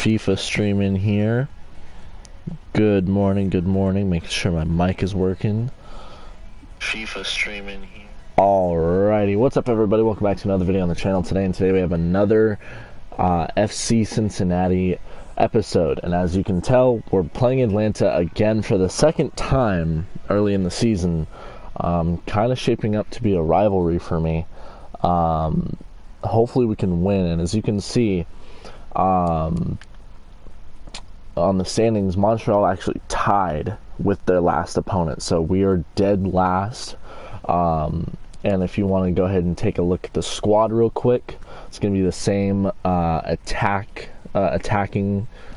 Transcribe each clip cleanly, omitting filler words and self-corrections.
Fifa streaming here. Good morning, good morning. Making sure my mic is working. Fifa streaming here. Alrighty, what's up everybody? Welcome back to another video on the channel today. And today we have another FC Cincinnati episode. And as you can tell, we're playing Atlanta again for the second time early in the season. Kind of shaping up to be a rivalry for me. Hopefully we can win. And as you can see, on the standings, Montreal actually tied with their last opponent, so we are dead last. And if you want to go ahead and take a look at the squad real quick, it's going to be the same attacking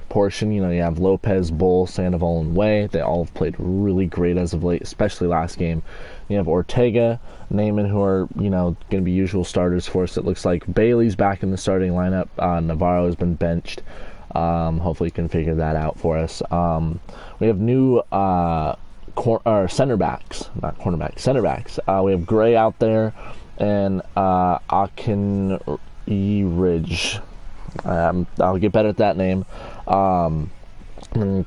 portion. You know, you have Lopez, Bull, Sandoval, and Way. They all have played really great as of late, especially last game. You have Ortega, Neyman, who are, you know, going to be usual starters for us. It looks like Bailey's back in the starting lineup. Navarro has been benched. Hopefully you can figure that out for us. We have new center backs, not cornerbacks, center backs. We have Gray out there and Akinridge. I'll get better at that name. And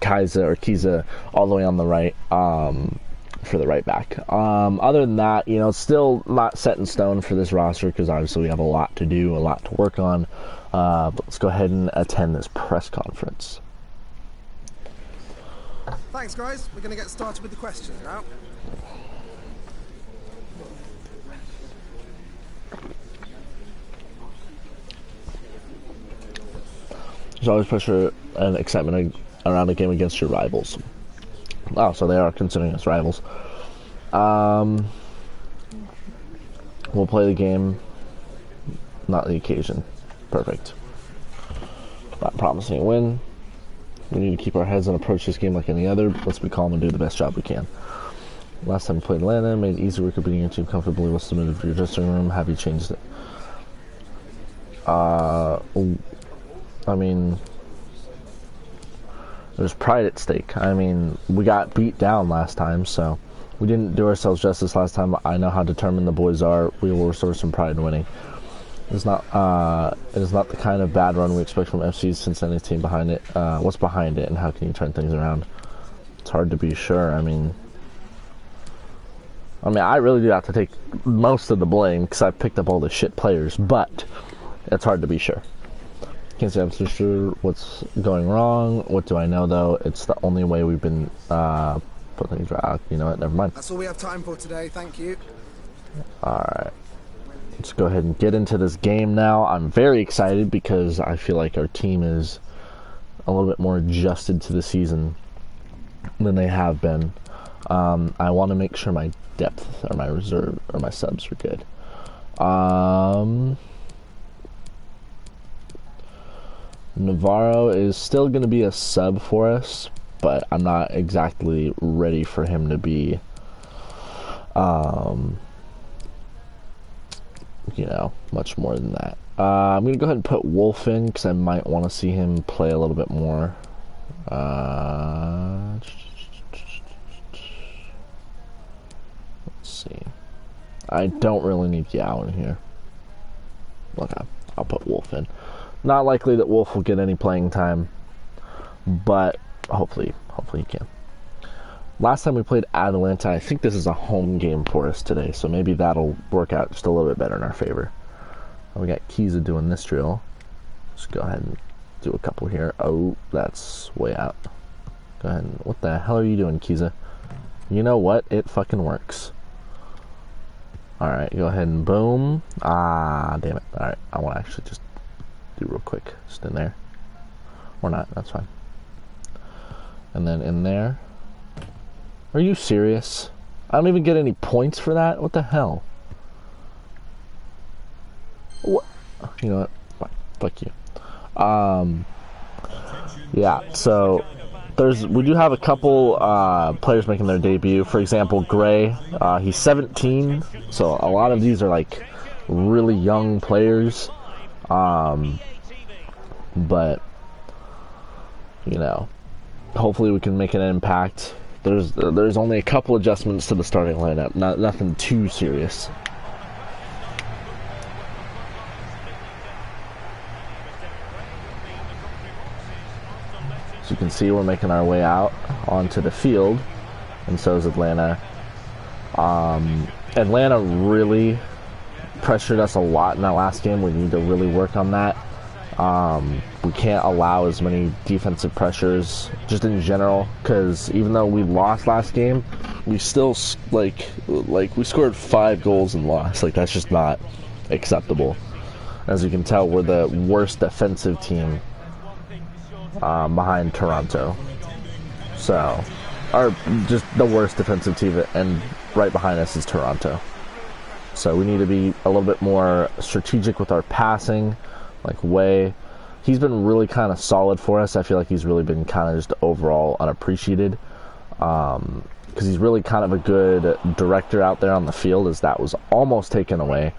Kiza all the way on the right, for the right back. Other than that, you know, it's still not set in stone for this roster because obviously we have a lot to do, a lot to work on. But let's go ahead and attend this press conference. Thanks, guys. We're going to get started with the questions now. There's always pressure and excitement around a game against your rivals. Oh, so they are considering us rivals. We'll play the game, not the occasion. Perfect. Not promising a win. We need to keep our heads and approach this game like any other. Let's be calm and do the best job we can. Last time we played Atlanta, made it easy work of beating your team comfortably. What's the mood of your dressing room? Have you changed it? I mean, there's pride at stake. I mean, we got beat down last time, so we didn't do ourselves justice last time. I know how determined the boys are. We will restore some pride in winning. It is not the kind of bad run we expect from FC's Cincinnati team behind it. What's behind it, and how can you turn things around? It's hard to be sure. I mean, I really do have to take most of the blame because I picked up all the shit players, but it's hard to be sure. Can't say I'm so sure what's going wrong. What do I know, though? It's the only way we've been putting things right. You know what? Never mind. That's all we have time for today. Thank you. Alright. Let's go ahead and get into this game now. I'm very excited because I feel like our team is a little bit more adjusted to the season than they have been. I want to make sure my depth or my reserve or my subs are good. Navarro is still going to be a sub for us, but I'm not exactly ready for him to be you know, much more than that. I'm going to go ahead and put Wolf in because I might want to see him play a little bit more. Let's see. I don't really need Yao in here. Okay, I'll put Wolf in. Not likely that Wolf will get any playing time, but hopefully he can. Last time we played Atlanta, I think this is a home game for us today, so maybe that'll work out just a little bit better in our favor. We got Kiza doing this drill. Let's go ahead and do a couple here. Oh, that's way out. Go ahead and, what the hell are you doing, Kiza? You know what? It fucking works. Alright, go ahead and boom. Ah, damn it. Alright, I want to actually just do real quick. Just in there. Or not, that's fine. And then in there. Are you serious? I don't even get any points for that? What the hell? What? You know what? Fine. Fuck you. Yeah, so we do have a couple players making their debut. For example, Gray. He's 17, so a lot of these are like really young players. But you know, hopefully we can make an impact. There's only a couple adjustments to the starting lineup, nothing too serious. As you can see, we're making our way out onto the field, and so is Atlanta. Atlanta really pressured us a lot in that last game. We need to really work on that. We can't allow as many defensive pressures just in general, because even though we lost last game, we still like we scored 5 goals and lost. Like, that's just not acceptable. As you can tell, we're the worst defensive team behind Toronto, so, or just the worst defensive team, and right behind us is Toronto. So we need to be a little bit more strategic with our passing. Like, Way, he's been really kind of solid for us. I feel like he's really been kind of just overall unappreciated, because he's really kind of a good director out there on the field, as that was almost taken away.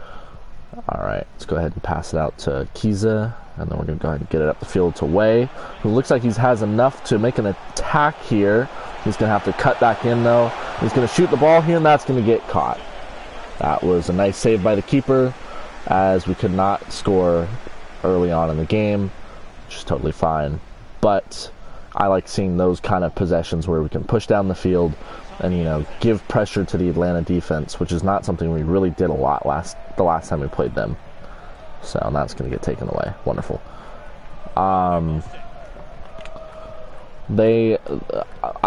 Alright, let's go ahead and pass it out to Kiza, and then we're going to go ahead and get it up the field to Way, who looks like he has enough to make an attack here. He's going to have to cut back in, though. He's going to shoot the ball here, and that's going to get caught. That was a nice save by the keeper, as we could not score early on in the game, which is totally fine. But I like seeing those kind of possessions where we can push down the field and, you know, give pressure to the Atlanta defense, which is not something we really did a lot the last time we played them. So that's going to get taken away. Wonderful. I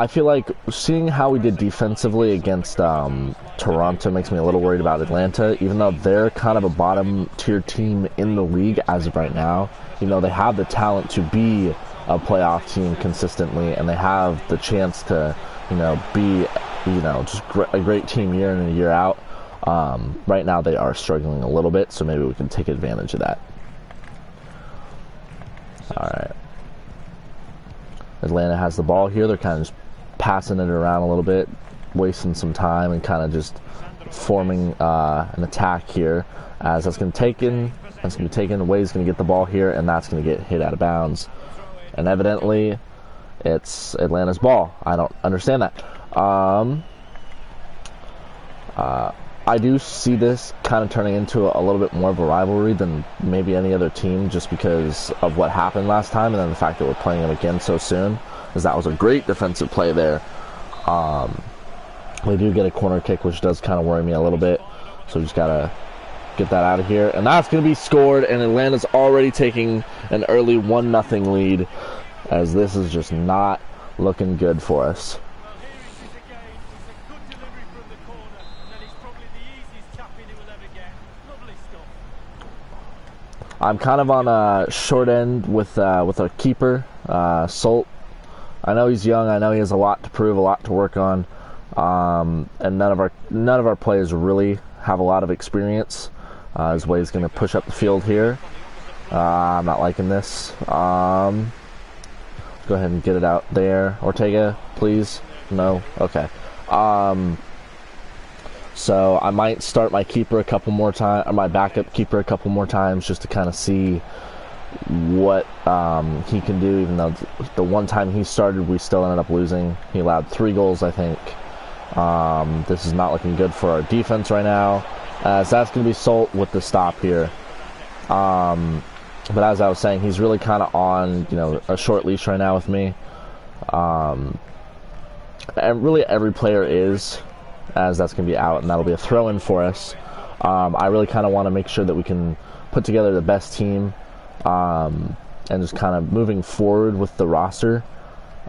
feel like seeing how we did defensively against Toronto makes me a little worried about Atlanta, even though they're kind of a bottom tier team in the league as of right now. You know, they have the talent to be a playoff team consistently, and they have the chance to, you know, be, you know, just a great team year in and year out. Right now they are struggling a little bit, so maybe we can take advantage of that. Alright. Atlanta has the ball here. They're kind of just passing it around a little bit, wasting some time, and kind of just forming an attack here. As that's going to be taken. Way's going to get the ball here, and that's going to get hit out of bounds. And evidently, it's Atlanta's ball. I don't understand that. I do see this kind of turning into a little bit more of a rivalry than maybe any other team, just because of what happened last time, and then the fact that we're playing them again so soon, as that was a great defensive play there. We do get a corner kick, which does kind of worry me a little bit, so we just gotta get that out of here, and that's gonna be scored, and Atlanta's already taking an early 1-0 lead, as this is just not looking good for us. I'm kind of on a short end with our keeper, Solt. I know he's young. I know he has a lot to prove, a lot to work on, and none of our players really have a lot of experience. His Way's going to push up the field here. I'm not liking this. Go ahead and get it out there, Ortega, please. No, okay. So I might start my keeper a couple more times, or my backup keeper a couple more times, just to kind of see what he can do. Even though the one time he started, we still ended up losing. He allowed 3 goals, I think. This is not looking good for our defense right now. So that's going to be Solt with the stop here. But as I was saying, he's really kind of on, you know, a short leash right now with me. And really every player is, as that's going to be out, and that'll be a throw-in for us. I really kind of want to make sure that we can put together the best team, and just kind of moving forward with the roster.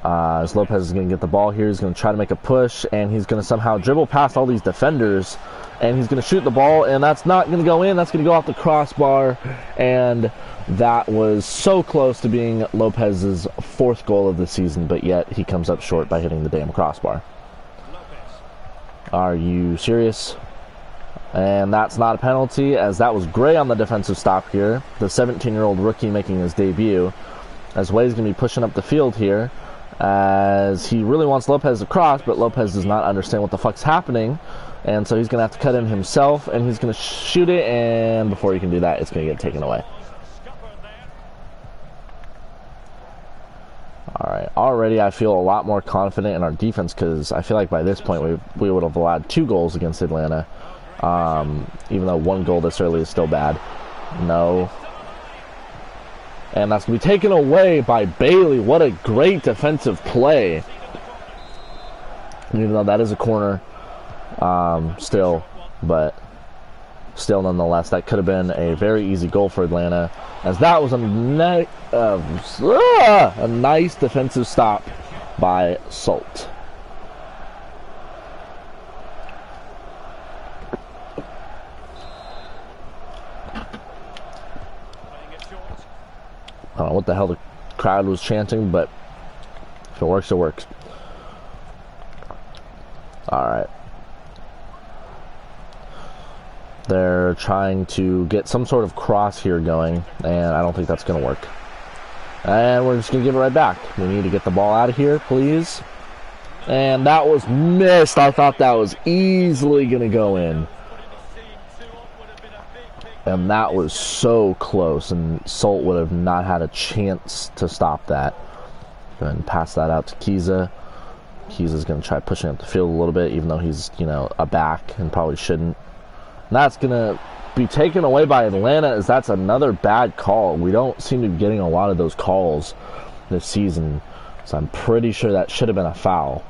As Lopez is going to get the ball here, he's going to try to make a push, and he's going to somehow dribble past all these defenders, and he's going to shoot the ball, and that's not going to go in. That's going to go off the crossbar, and that was so close to being Lopez's 4th goal of the season, but yet he comes up short by hitting the damn crossbar. Are you serious? And that's not a penalty, as that was Gray on the defensive stop here. The 17-year-old rookie making his debut. As Way's going to be pushing up the field here, as he really wants Lopez to cross, but Lopez does not understand what the fuck's happening. And so he's going to have to cut in himself, and he's going to shoot it, and before he can do that, it's going to get taken away. Alright, already I feel a lot more confident in our defense, because I feel like by this point we would have allowed 2 goals against Atlanta. Even though 1 goal this early is still bad. No. And that's going to be taken away by Bailey. What a great defensive play. Even though that is a corner still, but still nonetheless, that could have been a very easy goal for Atlanta, as that was a nice defensive stop by Salt. I don't know what the hell the crowd was chanting, but if it works, it works. Alright. They're trying to get some sort of cross here going, and I don't think that's going to work. And we're just going to give it right back. We need to get the ball out of here, please. And that was missed. I thought that was easily going to go in. And that was so close, and Salt would have not had a chance to stop that. Go ahead and pass that out to Kiza. Kiza's going to try pushing up the field a little bit, even though he's, you know, a back and probably shouldn't. And that's going to be taken away by Atlanta, as that's another bad call. We don't seem to be getting a lot of those calls this season, so I'm pretty sure that should have been a foul.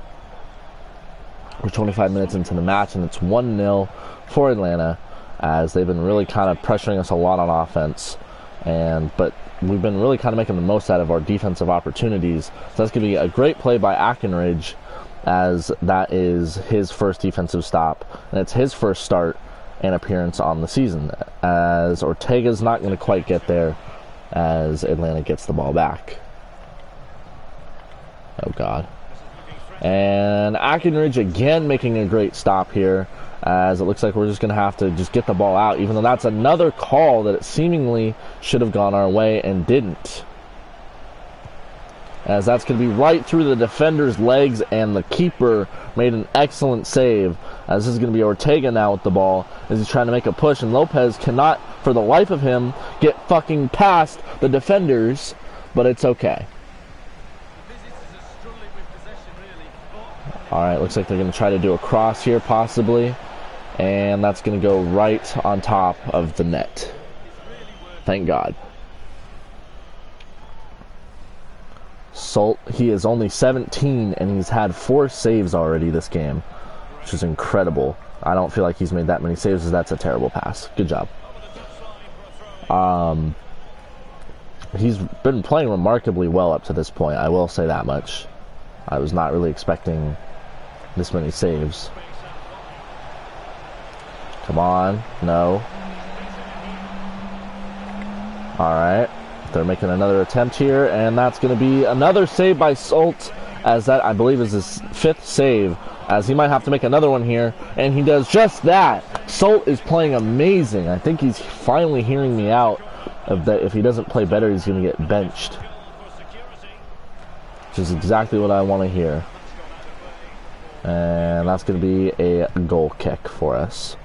We're 25 minutes into the match, and it's 1-0 for Atlanta, as they've been really kind of pressuring us a lot on offense, but we've been really kind of making the most out of our defensive opportunities. So that's going to be a great play by Ackenridge, as that is his first defensive stop, and it's his first start and appearance on the season, as Ortega's not going to quite get there as Atlanta gets the ball back. Oh God. And Ackenridge again making a great stop here, as it looks like we're just going to have to just get the ball out, even though that's another call that it seemingly should have gone our way and didn't. As that's going to be right through the defender's legs, and the keeper made an excellent save, as this is going to be Ortega now with the ball, as he's trying to make a push, and Lopez cannot, for the life of him, get fucking past the defenders, but it's okay. Alright, looks like they're going to try to do a cross here, possibly. And that's going to go right on top of the net. Thank God. Salt, he is only 17, and he's had 4 saves already this game, which is incredible. I don't feel like he's made that many saves, as that's a terrible pass. Good job. He's been playing remarkably well up to this point, I will say that much. I was not really expecting this many saves. Come on, no. Alright, they're making another attempt here, and that's going to be another save by Salt, as that, I believe, is his 5th save, as he might have to make another one here, and he does just that. Salt is playing amazing. I think he's finally hearing me out of that. If he doesn't play better, he's going to get benched, which is exactly what I want to hear. And that's going to be a goal kick for us.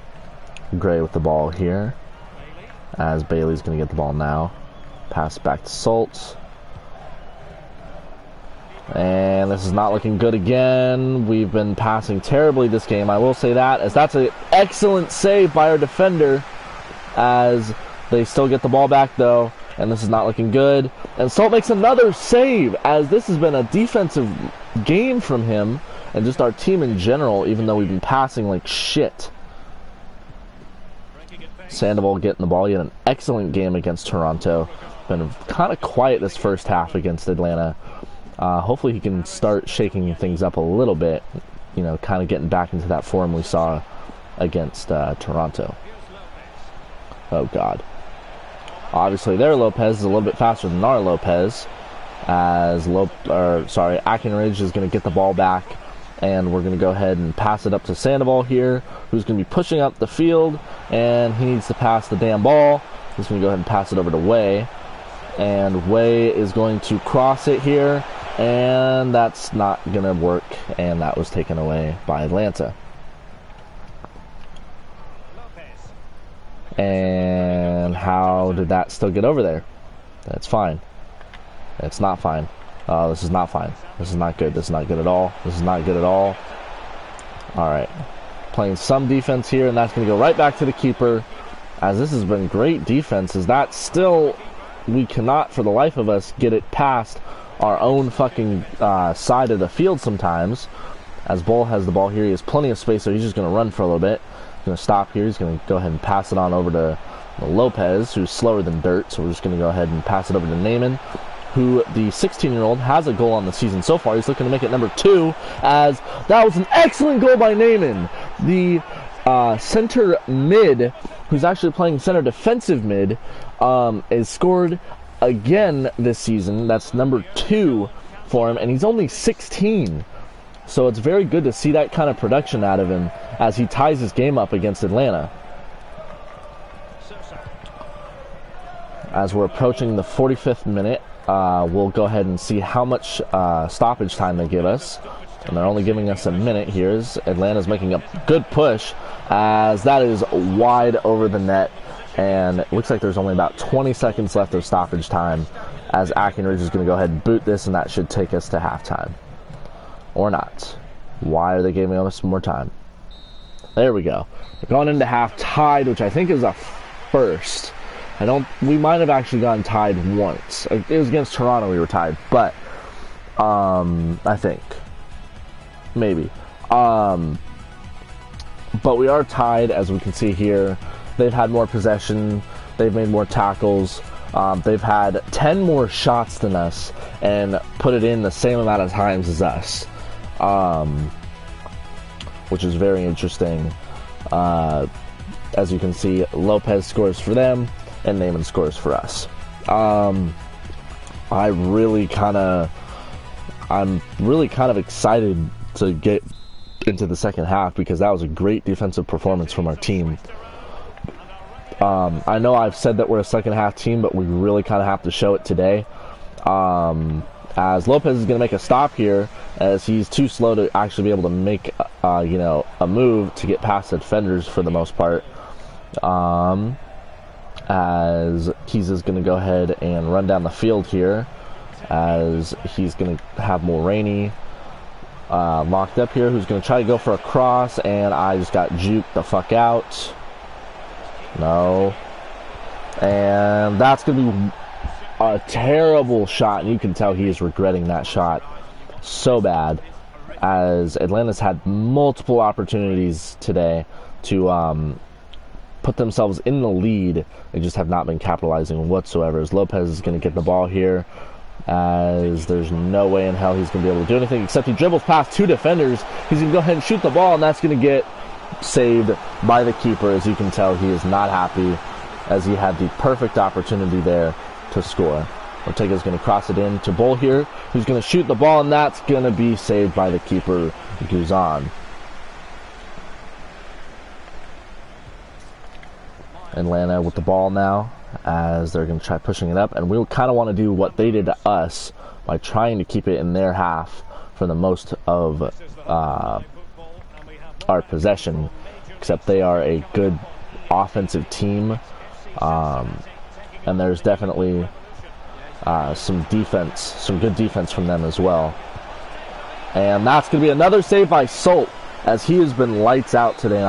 Gray with the ball here, as Bailey's going to get the ball now. Pass back to Salt. And this is not looking good again. We've been passing terribly this game, I will say that, as that's an excellent save by our defender, as they still get the ball back though, and this is not looking good. And Salt makes another save, as this has been a defensive game from him, and just our team in general, even though we've been passing like shit. Sandoval getting the ball. He had an excellent game against Toronto. Been kind of quiet this first half against Atlanta. Hopefully he can start shaking things up a little bit, you know, kind of getting back into that form we saw against Toronto. Oh God. Obviously their Lopez is a little bit faster than our Lopez, as Ackenridge is going to get the ball back, and we're going to go ahead and pass it up to Sandoval here, who's going to be pushing up the field, and he needs to pass the damn ball. He's going to go ahead and pass it over to Way, and Way is going to cross it here, and that's not going to work, and that was taken away by Atlanta. And how did that still get over there? That's fine. It's not fine. This is not fine. This is not good. This is not good at all. This is not good at all. Alright. Playing some defense here, and that's going to go right back to the keeper, as this has been great defense, as that still we cannot for the life of us get it past our own fucking side of the field sometimes. As Bull has the ball here, he has plenty of space, so he's just going to run for a little bit. He's going to stop here. He's going to go ahead and pass it on over to Lopez, who's slower than dirt, so we're just going to go ahead and pass it over to Naaman, who, the 16-year-old, has a goal on the season so far. He's looking to make it number 2, as that was an excellent goal by Naaman. The center mid, who's actually playing center defensive mid, is scored again this season. That's number 2 for him, and he's only 16. So it's very good to see that kind of production out of him as he ties his game up against Atlanta. As we're approaching the 45th minute, we'll go ahead and see how much stoppage time they give us. And they're only giving us a minute here as Atlanta's making a good push, as that is wide over the net. And it looks like there's only about 20 seconds left of stoppage time, as Ackenridge is going to go ahead and boot this, and that should take us to halftime. Or not. Why are they giving us more time? There we go. We're going into half tied, which I think is a first. We might have actually gotten tied once. It was against Toronto we were tied, but I think. Maybe. But we are tied, as we can see here. They've had more possession. They've made more tackles. They've had 10 more shots than us and put it in the same amount of times as us. Which is very interesting. As you can see, Lopez scores for them and Naaman scores for us. I'm really kind of excited to get into the second half, because that was a great defensive performance from our team. I know I've said that we're a second half team, but we really kind of have to show it today. As Lopez is going to make a stop here, as he's too slow to actually be able to make a move to get past the defenders for the most part. As Keys is going to go ahead and run down the field here, as he's going to have Mulroney locked up here, who's going to try to go for a cross, and I just got juked the fuck out. No. And that's going to be a terrible shot, and you can tell he is regretting that shot so bad, as Atlanta's had multiple opportunities today to put themselves in the lead. They just have not been capitalizing whatsoever, as Lopez is going to get the ball here, as there's no way in hell he's going to be able to do anything, except he dribbles past 2 defenders. He's going to go ahead and shoot the ball, and that's going to get saved by the keeper. As you can tell, he is not happy, as he had the perfect opportunity there to score. Ortega's going to cross it in to Bull here, who's going to shoot the ball, and that's going to be saved by the keeper, Guzan. Atlanta with the ball now, as they're going to try pushing it up, and we'll kind of want to do what they did to us by trying to keep it in their half for the most of our possession, except they are a good offensive team, and there's definitely some good defense from them as well. And that's going to be another save by Solt, as he has been lights out today, and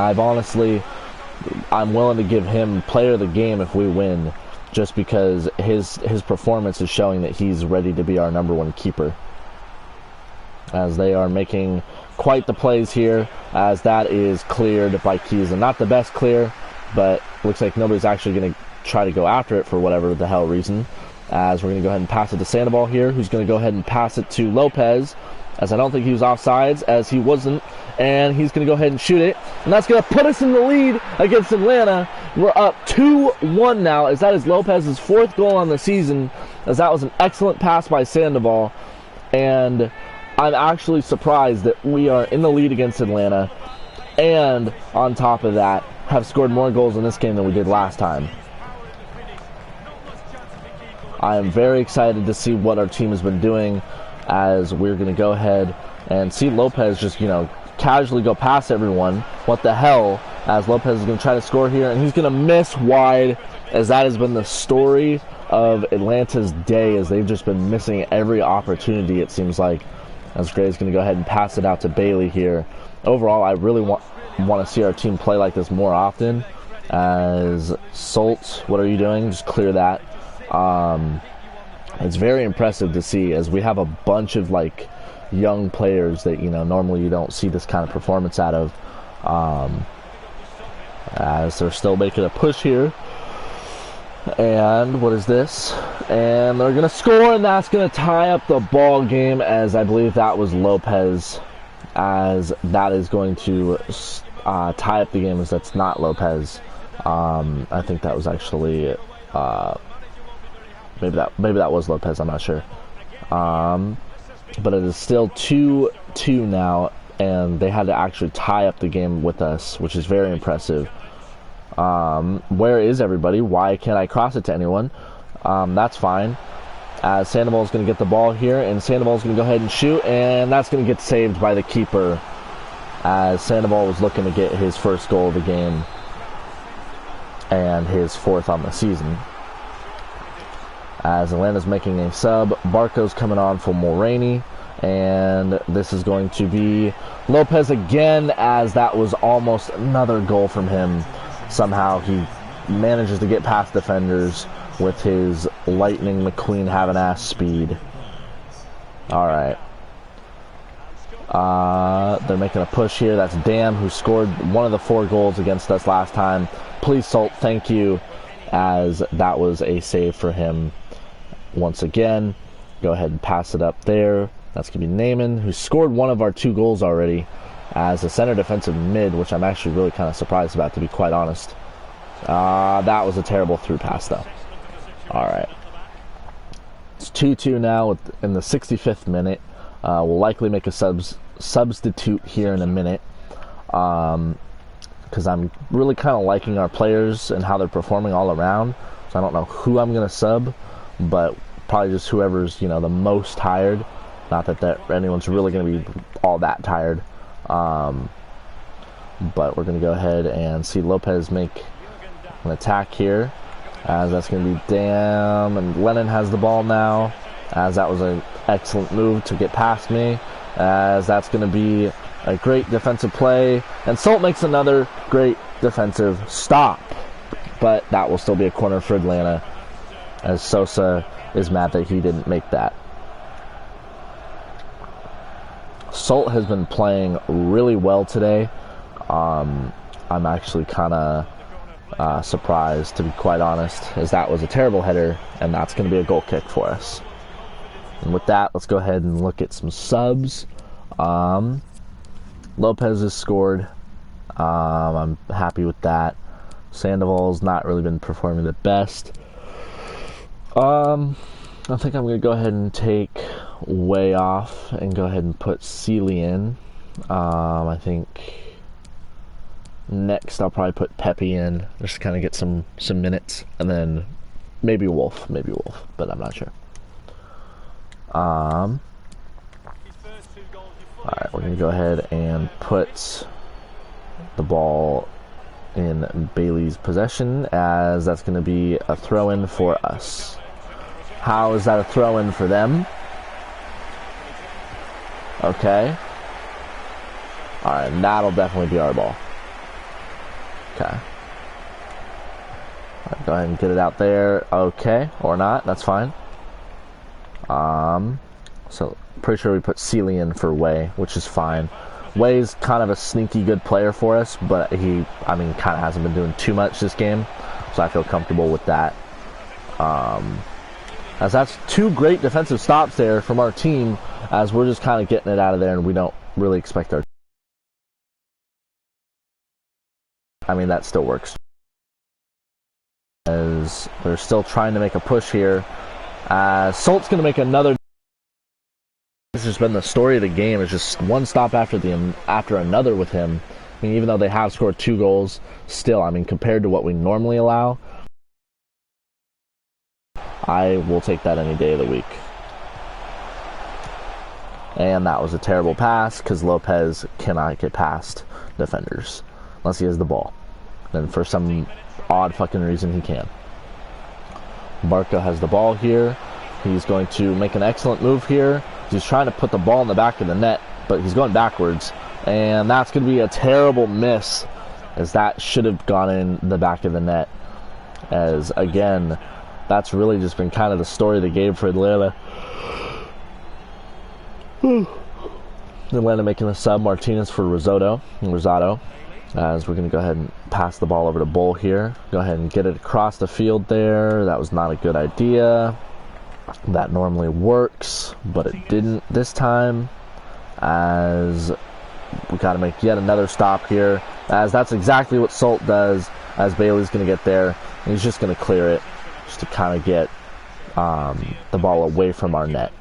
I'm willing to give him player of the game if we win, just because his performance is showing that he's ready to be our number 1 keeper. As they are making quite the plays here, as that is cleared by Keys, and not the best clear, but looks like nobody's actually going to try to go after it for whatever the hell reason. As we're going to go ahead and pass it to Sandoval here, who's going to go ahead and pass it to Lopez, as I don't think he was offsides, as he wasn't, and he's going to go ahead and shoot it, and that's going to put us in the lead against Atlanta. We're up 2-1 now, as that is Lopez's 4th goal on the season, as that was an excellent pass by Sandoval, and I'm actually surprised that we are in the lead against Atlanta, and on top of that, have scored more goals in this game than we did last time. I am very excited to see what our team has been doing, as we're going to go ahead and see Lopez just, casually go past everyone. What the hell, as Lopez is going to try to score here, and he's going to miss wide, as that has been the story of Atlanta's day, as they've just been missing every opportunity, it seems like. As Gray's going to go ahead and pass it out to Bailey here. Overall, I really want to see our team play like this more often. As Solt, what are you doing? Just clear that. It's very impressive to see, as we have a bunch of like young players that, you know, normally you don't see this kind of performance out of, as they're still making a push here. And what is this? And they're going to score, and that's going to tie up the ball game, as I believe that was Lopez, as that is going to tie up the game, as that's not Lopez. I think that was actually maybe that was Lopez, I'm not sure. But it is still 2-2 now, and they had to actually tie up the game with us, which is very impressive. Where is everybody? Why can't I cross it to anyone? That's fine. As Sandoval is going to get the ball here, and Sandoval is going to go ahead and shoot, and that's going to get saved by the keeper, as Sandoval was looking to get his first goal of the game and his fourth on the season. As Atlanta's making a sub, Barco's coming on for Mulroney, and this is going to be Lopez again, as that was almost another goal from him. Somehow he manages to get past defenders with his Lightning McQueen having-ass speed. Alright. They're making a push here. That's Dam, who scored one of the 4 goals against us last time. Please, Salt, thank you, as that was a save for him once again. Go ahead and pass it up there. That's going to be Naaman, who scored one of our 2 goals already as a center defensive mid, which I'm actually really kind of surprised about, to be quite honest. That was a terrible through pass, though. Alright. It's 2-2 now in the 65th minute. We'll likely make a substitute here in a minute, because I'm really kind of liking our players and how they're performing all around. So I don't know who I'm going to sub, but probably just whoever's, you know, the most tired. Not that anyone's really going to be all that tired. But we're going to go ahead and see Lopez make an attack here, as that's going to be Dam, and Lennon has the ball now, as that was an excellent move to get past me, as that's going to be a great defensive play, and Salt makes another great defensive stop, but that will still be a corner for Atlanta, as Sosa is mad that he didn't make that. Salt has been playing really well today. I'm actually kind of surprised, to be quite honest, as that was a terrible header, and that's going to be a goal kick for us. And with that, let's go ahead and look at some subs. Lopez has scored. I'm happy with that. Sandoval's not really been performing the best. I think I'm going to go ahead and take Way off and go ahead and put Sealy in. I think next I'll probably put Pepe in, just to kind of get some minutes, and then maybe Wolf, but I'm not sure. Alright, we're going to go ahead and put the ball in Bailey's possession, as that's going to be a throw-in for us. How is that a throw-in for them? Okay. Alright, and that'll definitely be our ball. Okay. Right, go ahead and get it out there. Okay, or not, that's fine. So, pretty sure we put Sealy in for Way, which is fine. Way's kind of a sneaky good player for us, but he, I mean, kind of hasn't been doing too much this game, so I feel comfortable with that. As that's 2 great defensive stops there from our team, as we're just kind of getting it out of there, and we don't really expect our... I mean, that still works. As they're still trying to make a push here. Salt's going to make another... This has been the story of the game. It's just one stop after another with him. I mean, even though they have scored 2 goals, still, I mean, compared to what we normally allow, I will take that any day of the week. And that was a terrible pass, because Lopez cannot get past defenders unless he has the ball. Then for some odd fucking reason he can. Barca has the ball here. He's going to make an excellent move here. He's trying to put the ball in the back of the net, but he's going backwards. And that's going to be a terrible miss, as that should have gone in the back of the net. As, again, that's really just been kind of the story of the game for Atlanta. Atlanta making a sub, Martinez for Rosado, as we're going to go ahead and pass the ball over to Bull here. Go ahead and get it across the field there. That was not a good idea. That normally works, but it didn't this time, as we got to make yet another stop here, as that's exactly what Salt does, as Bailey's going to get there, and he's just going to clear it, just to kind of get the ball away from our net.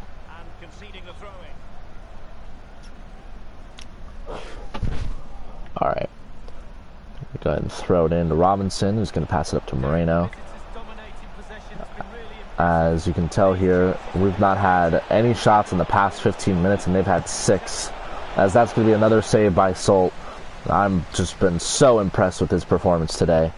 Alright, go ahead and throw it in to Robinson, who's going to pass it up to Moreno. As you can tell here, we've not had any shots in the past 15 minutes, and they've had 6. As that's going to be another save by Salt. I'm just been so impressed with his performance today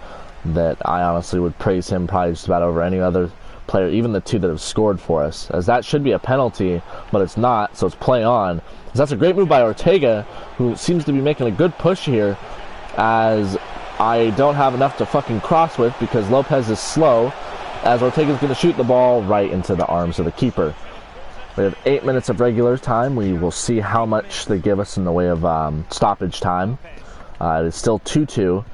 that I honestly would praise him probably just about over any other player, even the 2 that have scored for us. As that should be a penalty, but it's not, so it's play on. As that's a great move by Ortega, who seems to be making a good push here, as I don't have enough to fucking cross with because Lopez is slow, as Ortega's going to shoot the ball right into the arms of the keeper. We have 8 minutes of regular time. We will see how much they give us in the way of stoppage time. It is still 2-2,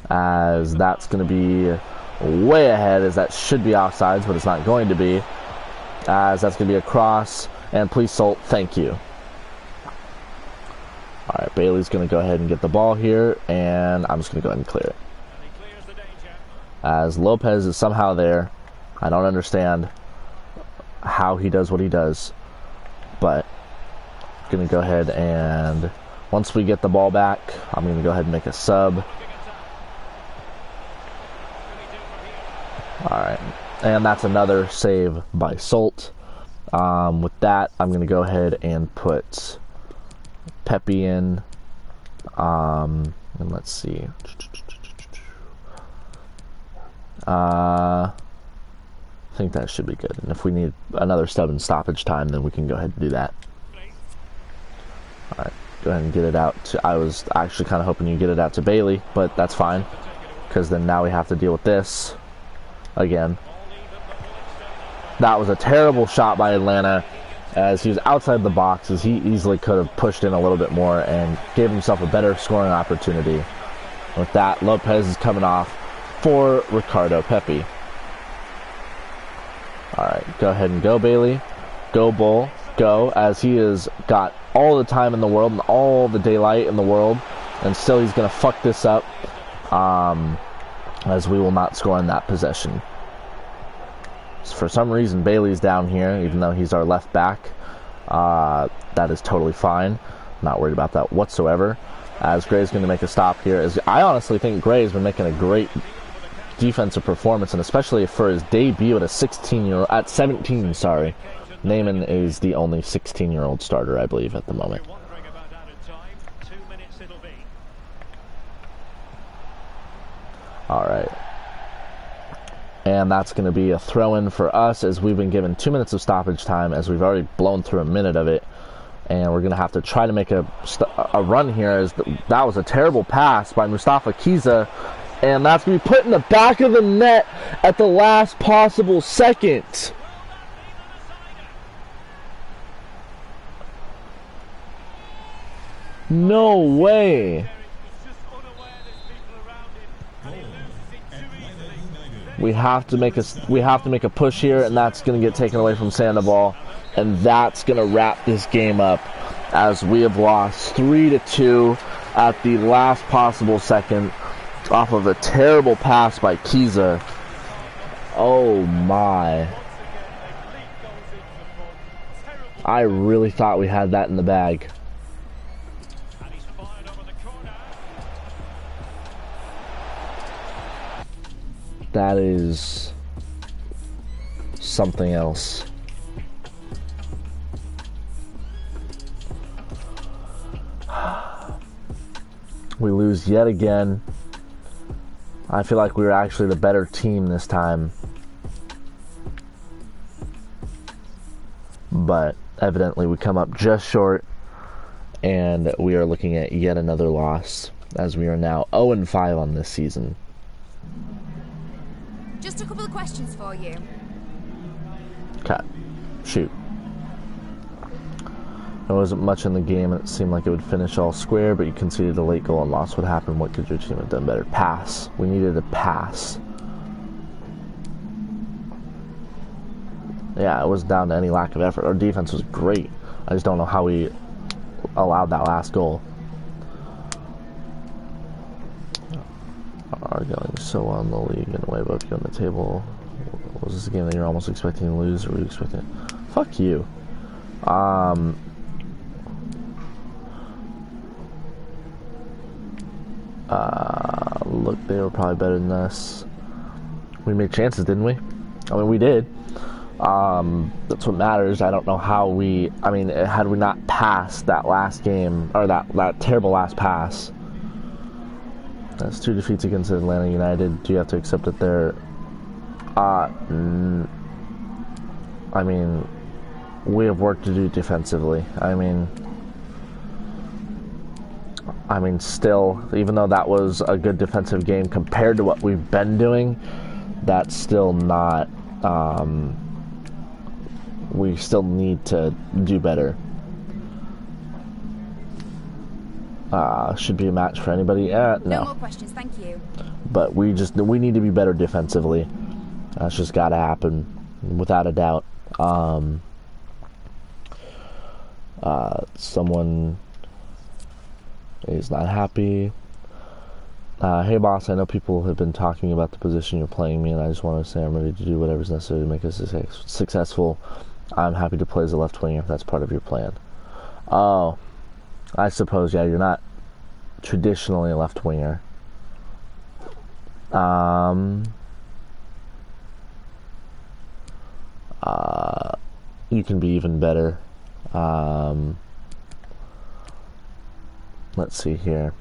as that's going to be way ahead, as that should be offsides, but it's not going to be, as that's going to be a cross, and please Salt, thank you. Alright, Bailey's going to go ahead and get the ball here, and I'm just going to go ahead and clear it. As Lopez is somehow there. I don't understand how he does what he does, but I'm going to go ahead and once we get the ball back, I'm going to go ahead and make a sub. Alright, and that's another save by Salt. With that, I'm going to go ahead and put Pepe in, and let's see. I think that should be good. And if we need another sub in stoppage time, then we can go ahead and do that. Alright, go ahead and get it out. I was actually kind of hoping you'd get it out to Bailey, but that's fine, because then now we have to deal with this again. That was a terrible shot by Atlanta, as he was outside the box, as he easily could have pushed in a little bit more and gave himself a better scoring opportunity. With that, Lopez is coming off for Ricardo Pepi. Alright, go ahead and go Bailey. Go Bull. Go, as he has got all the time in the world and all the daylight in the world, and still he's going to fuck this up, as we will not score in that possession. So for some reason Bailey's down here, even though he's our left back. That is totally fine. Not worried about that whatsoever. As Gray's going to make a stop here. As I honestly think Gray's been making a great defensive performance, and especially for his debut at 17, sorry. Naaman is the only 16-year-old starter, I believe, at the moment. Alright. And that's going to be a throw-in for us, as we've been given 2 minutes of stoppage time, as we've already blown through a minute of it. And we're going to have to try to make a run here, as that was a terrible pass by Mustafa Kiza. And that's going to be put in the back of the net at the last possible second. No way. We have to make a push here, and that's going to get taken away from Sandoval, and that's going to wrap this game up, as we have lost 3-2 at the last possible second off of a terrible pass by Kiza. Oh my. I really thought we had that in the bag. That is something else. We lose yet again. I feel like we were actually the better team this time. But evidently we come up just short, and we are looking at yet another loss, as we are now 0-5 on this season. Just a couple of questions for you. Okay. Shoot. There wasn't much in the game, and it seemed like it would finish all square, but you conceded a late goal and lost. What happened? What could your team have done better? Pass. We needed a pass. Yeah, it wasn't down to any lack of effort. Our defense was great. I just don't know how we allowed that last goal. Are going so well in the league and way above you on the table. Was this a game that you're almost expecting to lose, or were you expecting? Fuck you. Look, they were probably better than us. We made chances, didn't we? I mean, we did. That's what matters. I don't know how we... I mean, had we not passed that last game, or that terrible last pass... That's 2 defeats against Atlanta United. Do you have to accept that they're... I mean, we have work to do defensively. I mean, still, even though that was a good defensive game compared to what we've been doing, that's still not... we still need to do better. Should be a match for anybody. No. No more questions, thank you. But we need to be better defensively. That's just got to happen, without a doubt. Someone is not happy. Hey boss, I know people have been talking about the position you're playing me, and I just want to say I'm ready to do whatever's necessary to make us successful. I'm happy to play as a left winger if that's part of your plan. Oh, I suppose, yeah, you're not traditionally a left winger. You can be even better. Let's see here.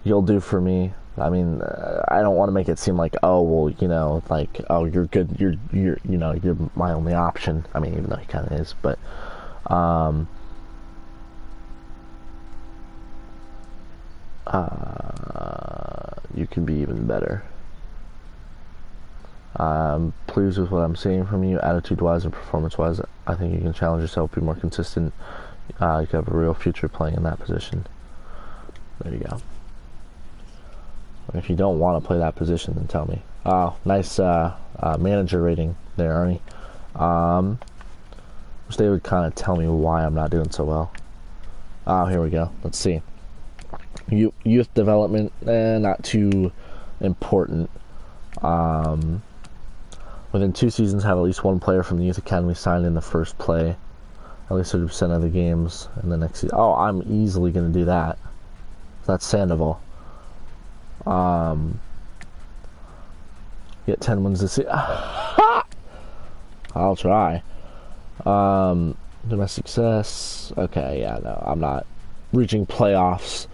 You'll do for me. I mean, I don't want to make it seem like, oh, well, you know, like, oh, you're good, you're you know, you're my only option. I mean, even though he kind of is, but you can be even better. I'm pleased with what I'm seeing from you, attitude-wise and performance-wise. I think you can challenge yourself, be more consistent. You can have a real future playing in that position. There you go. If you don't want to play that position, then tell me. Oh, nice manager rating there, Arnie. Wish they would kind of tell me why I'm not doing so well. Oh, here we go. Let's see. Youth development, not too important. Within 2 seasons, have at least one player from the youth academy signed in the first play. At least 30% of the games in the next season. Oh, I'm easily going to do that. That's Sandoval. Get 10 wins this year. I'll try. Domestic success. Okay, yeah, no, I'm not reaching playoffs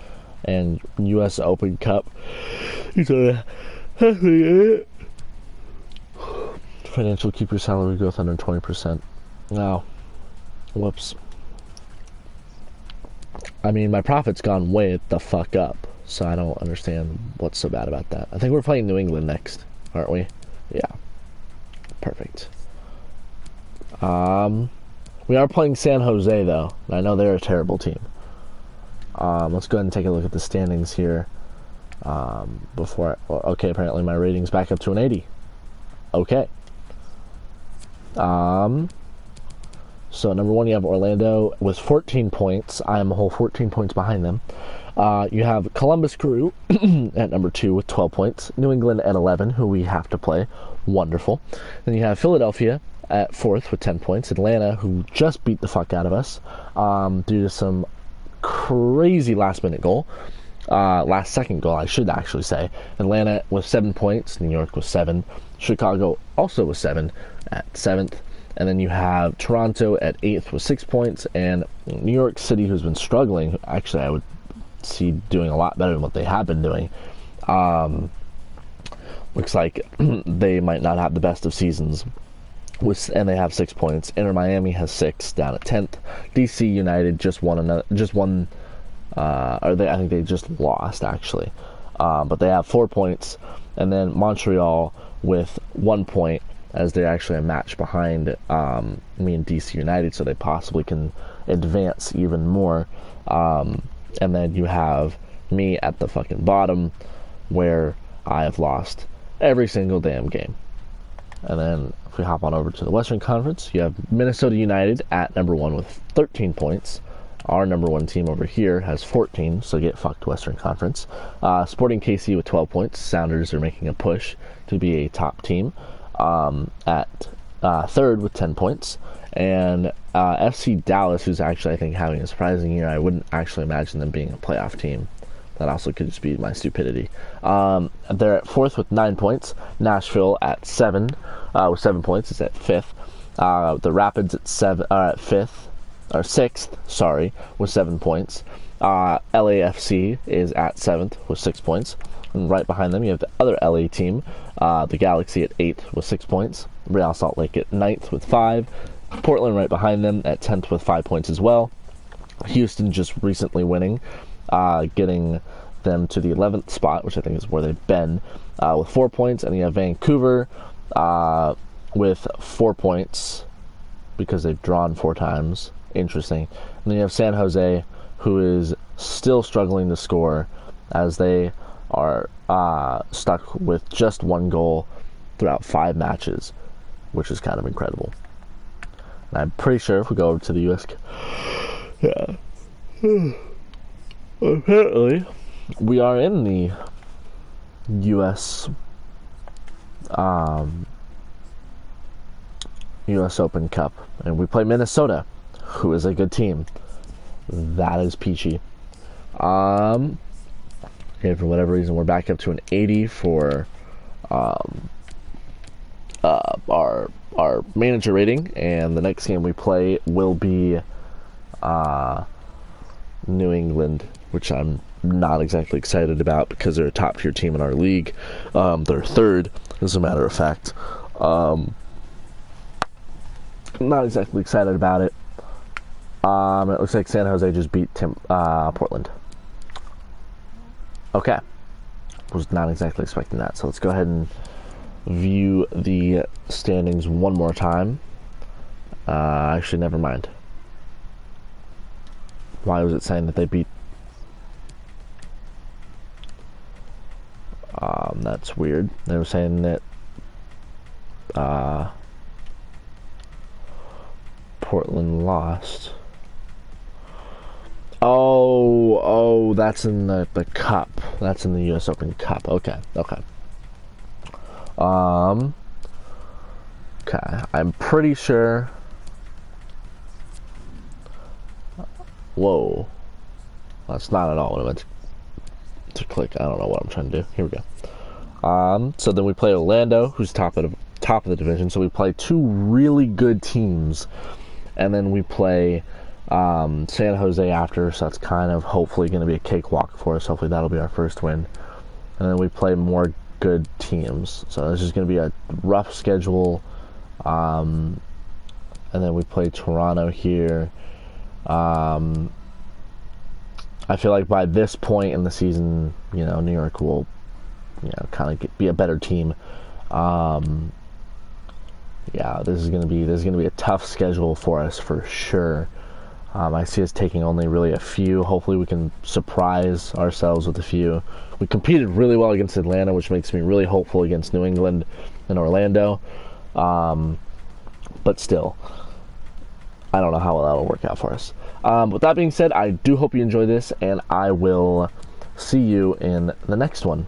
and U.S. Open Cup. Financial, keep your salary growth under 20%. No. Whoops. I mean, my profit's gone way the fuck up, so I don't understand what's so bad about that. I think we're playing New England next, aren't we? Yeah. Perfect. We are playing San Jose, though. I know they're a terrible team. Let's go ahead and take a look at the standings here. Okay, apparently my rating's back up to an 80. Okay. So number 1, you have Orlando with 14 points. I am a whole 14 points behind them. You have Columbus Crew at number 2 with 12 points. New England at 11, who we have to play. Wonderful. Then you have Philadelphia at 4th with 10 points. Atlanta, who just beat the fuck out of us due to some crazy last-minute goal. Last-second goal, I should actually say. Atlanta with 7 points. New York with 7. Chicago also with 7 at 7th. And then you have Toronto at 8th with 6 points. And New York City, who's been struggling. Actually, I would see doing a lot better than what they have been doing. Looks like they might not have the best of seasons. And they have 6 points. Inter Miami has 6, down at 10th. DC United I think they just lost, actually. But they have 4 points. and then Montreal with 1 point, as they're actually a match behind me and DC United, so they possibly can advance even more. And then you have me at the fucking bottom, where I have lost every single damn game. And then if we hop on over to the Western Conference, you have Minnesota United at number 1 with 13 points. Our number 1 team over here has 14, so get fucked, Western Conference. Sporting KC with 12 points. Sounders are making a push to be a top team at 3rd with 10 points. And FC Dallas, who's actually, I think, having a surprising year. I wouldn't actually imagine them being a playoff team. That also could just be my stupidity. They're at 4th with 9 points. Nashville at 7 with 7 points is at 5th. The Rapids at 5th. Or 6th, sorry, with 7 points. LAFC is at 7th with 6 points. And right behind them, you have the other LA team, the Galaxy at 8th with 6 points. Real Salt Lake at 9th with 5. Portland right behind them at 10th with 5 points as well. Houston just recently winning, getting them to the 11th spot, which I think is where they've been, with 4 points. And you have Vancouver with 4 points because they've drawn 4 times. Interesting. And then you have San Jose, who is still struggling to score, as they are stuck with just 1 goal throughout 5 matches, which is kind of incredible. And I'm pretty sure if we go over to the U.S. Apparently, we are in the U.S. U.S. Open Cup, and we play Minnesota, who is a good team. That is peachy. And for whatever reason, we're back up to an 80 for our manager rating, and the next game we play will be New England, which I'm not exactly excited about because they're a top tier team in our league. They're 3rd, as a matter of fact. I'm not exactly excited about it. It looks like San Jose just beat Portland. Okay. Was not exactly expecting that. So let's go ahead and view the standings one more time. Actually, never mind. Why was it saying that they beat? That's weird. They were saying that Portland lost. Oh, that's in the cup. That's in the U.S. Open Cup. Okay. Okay, I'm pretty sure. Whoa. That's not at all what I meant to click. I don't know what I'm trying to do. Here we go. So then we play Orlando, who's top of the division. So we play 2 really good teams, and then we play San Jose after. So that's kind of hopefully going to be a cakewalk for us. Hopefully that'll be our first win, and then we play more good teams. So this is going to be a rough schedule. And then we play Toronto here. I feel like by this point in the season, New York will, kind of be a better team. Yeah, this is gonna be a tough schedule for us for sure. I see us taking only really a few. Hopefully, we can surprise ourselves with a few. We competed really well against Atlanta, which makes me really hopeful against New England and Orlando. But still, I don't know how well that'll work out for us. With that being said, I do hope you enjoy this, and I will see you in the next one.